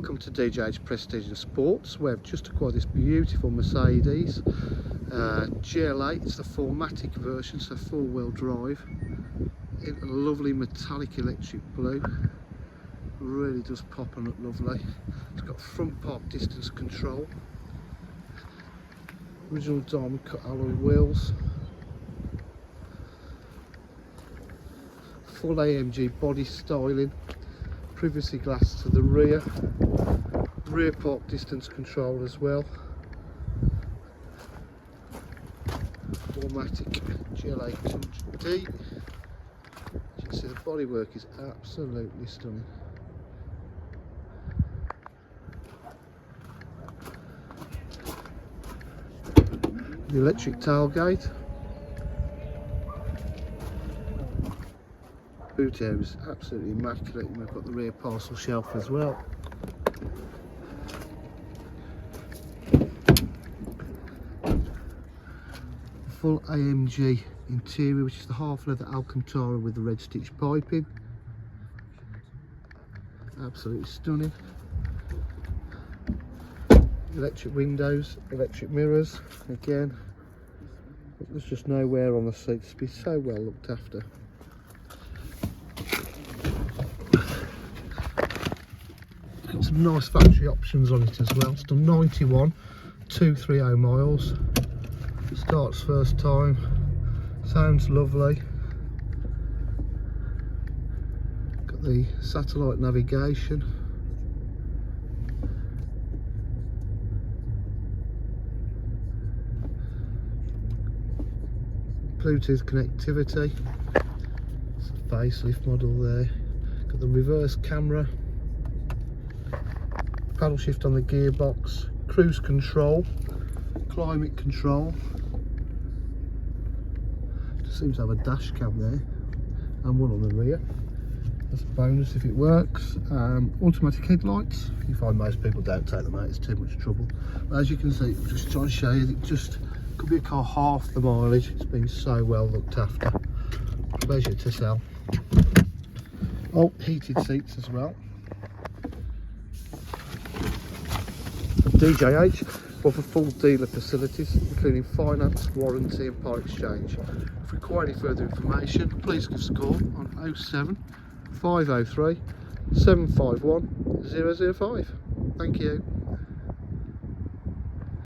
Welcome to DJH Prestige and Sports, where I've just acquired this beautiful Mercedes GLA. It's the 4MATIC version, so 4-wheel drive, in a lovely metallic electric blue. Really does pop and look lovely. It's got front park distance control, original diamond cut alloy wheels, full AMG body styling, privacy glass to the rear park distance control as well. 4MATIC GLA200d. As you can see, the bodywork is absolutely stunning. The electric tailgate. Boot area is absolutely immaculate, and we've got the rear parcel shelf as well. Full AMG interior, which is the half leather Alcantara with the red stitch piping. Absolutely stunning. Electric windows, electric mirrors. Again, there's just no wear on the seats. It's been so well looked after. Got some nice factory options on it as well. It's done 91,230 miles. Starts first time. Sounds lovely. Got the satellite navigation. Bluetooth connectivity. It's a facelift model there. Got the reverse camera. Paddle shift on the gearbox. Cruise control. Climate control. Just seems to have a dash cam there. And one on the rear. That's a bonus if it works. Automatic headlights. You find most people don't take them out, it's too much trouble. But as you can see, I'm just trying to show you, it just could be a car half the mileage. It's been so well looked after. Pleasure to sell. Oh, heated seats as well. DJH offer full dealer facilities, including finance, warranty and part exchange. If you require any further information, please give us a call on 07 503 751 005. Thank you.